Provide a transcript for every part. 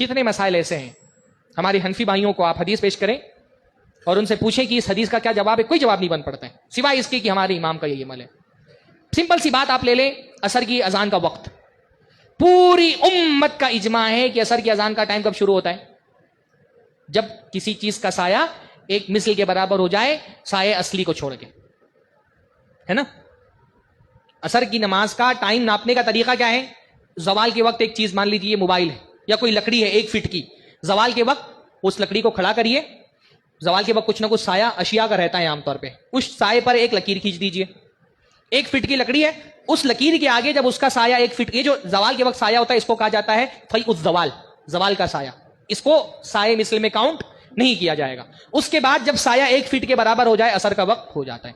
کتنے مسائل ایسے ہیں ہمارے حنفی بھائیوں کو آپ حدیث پیش کریں اور ان سے پوچھیں کہ اس حدیث کا کیا جواب ہے، کوئی جواب نہیں بن پڑتا ہے سوائے اس کے کہ ہمارے امام کا یہ عمل ہے. سمپل سی بات آپ لے لیں، عصر کی اذان کا وقت، پوری امت کا اجماع ہے کہ عصر کی اذان کا ٹائم کب شروع ہوتا ہے؟ جب کسی چیز کا سایہ ایک مثل کے برابر ہو جائے سایہ اصلی کو چھوڑ کے، ہے نا. عصر کی نماز کا ٹائم ناپنے کا طریقہ کیا ہے؟ زوال کے وقت ایک چیز مان لیجیے موبائل ہے یا کوئی لکڑی ہے 1 فٹ کی، زوال کے وقت اس لکڑی کو کھڑا کریے، زوال کے وقت کچھ نہ کچھ سایہ اشیاء کا رہتا ہے عام طور پہ، اس سائے پر ایک لکیر کھینچ دیجیے. 1 فٹ کی لکڑی ہے، اس لکیر کے آگے جب اس کا سایہ 1 فٹ کی، جو زوال کے وقت سایہ ہوتا ہے اس کو کہا جاتا ہے فی الزوال، زوال کا سایہ، اس کو سایہ مثل میں کاؤنٹ نہیں کیا جائے گا. اس کے بعد جب سایہ 1 فٹ کے برابر ہو جائے عصر کا وقت ہو جاتا ہے.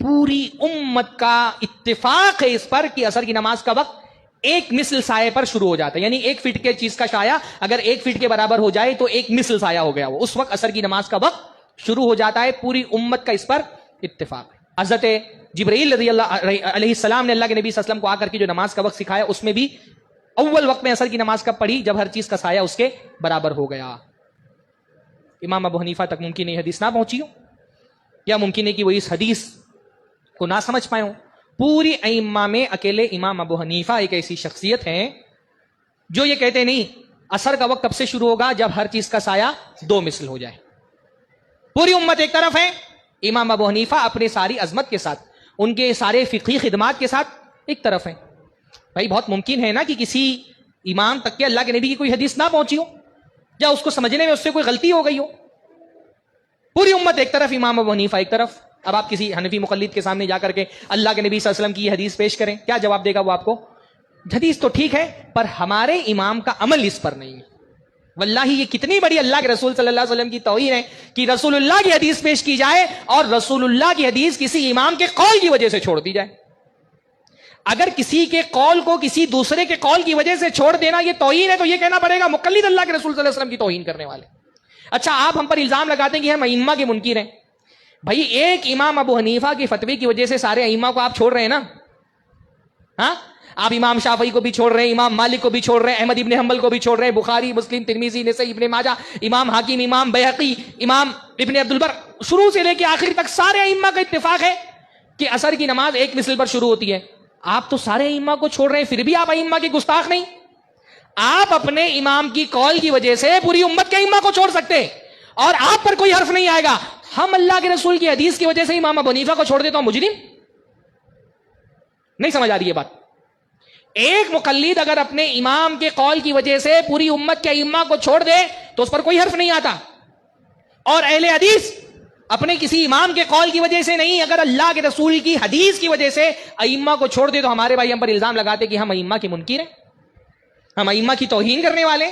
پوری امت کا اتفاق ہے اس پر کہ عصر کی نماز کا وقت ایک مثل سایہ پر شروع ہو جاتا ہے. یعنی 1 فٹ کے چیز کا سایہ اگر 1 فٹ کے برابر ہو جائے تو ایک مثل سایہ ہو گیا، وہ اس وقت عصر کی نماز کا وقت شروع ہو جاتا ہے. پوری امت کا اس پر اتفاق ہے. حضرت جبرائیل رضی اللہ علیہ السلام نے اللہ کے نبی صلی اللہ علیہ وسلم کو آ کر کے جو نماز کا وقت سکھایا، اس میں بھی اول وقت میں عصر کی نماز کب پڑھی؟ جب ہر چیز کا سایہ اس کے برابر ہو گیا. امام ابو حنیفہ تک ممکن ہے یہ حدیث نہ پہنچی ہو، یا ممکن ہے کہ وہ اس حدیث کو نہ سمجھ پائے ہوں. پوری ائمہ میں اکیلے امام ابو حنیفہ ایک ایسی شخصیت ہیں جو یہ کہتے نہیں عصر کا وقت کب سے شروع ہوگا؟ جب ہر چیز کا سایہ 2 مثل ہو جائے. پوری امت ایک طرف ہے، امام ابو حنیفہ اپنے ساری عظمت کے ساتھ، ان کے سارے فقہی خدمات کے ساتھ ایک طرف ہیں. بھائی بہت ممکن ہے نا کہ کسی امام تک کے اللہ کے نبی کی کوئی حدیث نہ پہنچی ہو، یا اس کو سمجھنے میں اس سے کوئی غلطی ہو گئی ہو. پوری امت ایک طرف، امام ابو حنیفہ ایک طرف. اب آپ کسی حنفی مقلد کے سامنے جا کر کے اللہ کے نبی صلی اللہ علیہ وسلم کی یہ حدیث پیش کریں، کیا جواب دے گا وہ آپ کو؟ حدیث تو ٹھیک ہے پر ہمارے امام کا عمل اس پر نہیں ہے. واللہ یہ کتنی بڑی اللہ کے رسول صلی اللہ علیہ وسلم کی توہین ہے کہ رسول اللہ کی حدیث پیش کی جائے اور رسول اللہ کی حدیث کسی امام کے قول کی وجہ سے چھوڑ دی جائے. اگر کسی کے قول کو کسی دوسرے کے قول کی وجہ سے چھوڑ دینا یہ توہین ہے، تو یہ کہنا پڑے گا مقلد اللہ کے رسول صلی اللہ علیہ وسلم کی توہین کرنے والے. اچھا آپ ہم پر الزام لگاتے ہیں کہ ہم ائمہ کے منکر ہیں. بھائی ایک امام ابو حنیفہ کی فتوی کی وجہ سے سارے ائمہ کو آپ چھوڑ رہے ہیں نا؟ ہاں، آپ امام شافعی کو بھی چھوڑ رہے ہیں، امام مالک کو بھی چھوڑ رہے ہیں، احمد ابن حنبل کو بھی چھوڑ رہے ہیں، بخاری، مسلم، ترمذی، نسائی، ابن ماجہ، امام حاکم، امام بیہقی، امام ابن عبد البر، شروع سے لے کے آخر تک سارے ائمہ کا اتفاق ہے کہ عصر کی نماز ایک مثل پر شروع ہوتی ہے. آپ تو سارے ائمہ کو چھوڑ رہے ہیں، پھر بھی آپ ائمہ کے گستاخ نہیں. آپ اپنے امام کی قول کی وجہ سے پوری امت کے ائمہ کو چھوڑ سکتے ہیں اور آپ پر کوئی حرف نہیں آئے گا. ہم اللہ کے رسول کی حدیث کی وجہ سے امام ابو حنیفہ کو چھوڑ دیتا ہوں مجرم؟ نہیں سمجھ آ رہی یہ بات. ایک مقلد اگر اپنے امام کے قول کی وجہ سے پوری امت کے ائمہ کو چھوڑ دے تو اس پر کوئی حرف نہیں آتا، اور اہل حدیث اپنے کسی امام کے قول کی وجہ سے نہیں، اگر اللہ کے رسول کی حدیث کی وجہ سے ائمہ کو چھوڑ دے تو ہمارے بھائی ہم پر الزام لگاتے کہ ہم ائمہ کے منکر ہیں، ہم ائمہ کی توہین کرنے والے.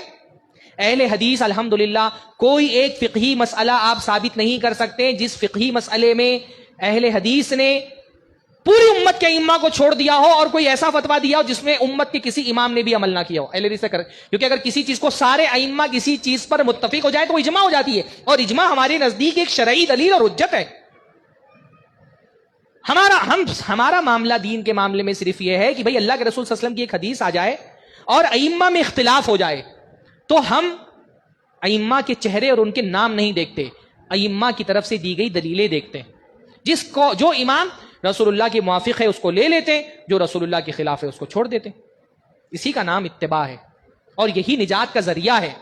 اہل حدیث الحمدللہ کوئی ایک فقہی مسئلہ آپ ثابت نہیں کر سکتے جس فقہی مسئلے میں اہل حدیث نے پوری امت کے ائمہ کو چھوڑ دیا ہو اور کوئی ایسا فتویٰ دیا ہو جس میں امت کے کسی امام نے بھی عمل نہ کیا ہو. اہل حدیث سے کیونکہ اگر کسی چیز کو سارے ائمہ کسی چیز پر متفق ہو جائے تو وہ اجماع ہو جاتی ہے، اور اجماع ہمارے نزدیک ایک شرعی دلیل اور حجت ہے. ہمارا معاملہ دین کے معاملے میں صرف یہ ہے کہ بھئی اللہ کے رسول صلی اللہ علیہ وسلم کی ایک حدیث آ جائے اور ائمہ میں اختلاف ہو جائے تو ہم ائمہ کے چہرے اور ان کے نام نہیں دیکھتے، ائمہ کی طرف سے دی گئی دلیلیں دیکھتے ہیں. جو امام رسول اللہ کے موافق ہے اس کو لے لیتے ہیں، جو رسول اللہ کے خلاف ہے اس کو چھوڑ دیتے ہیں. اسی کا نام اتباع ہے اور یہی نجات کا ذریعہ ہے.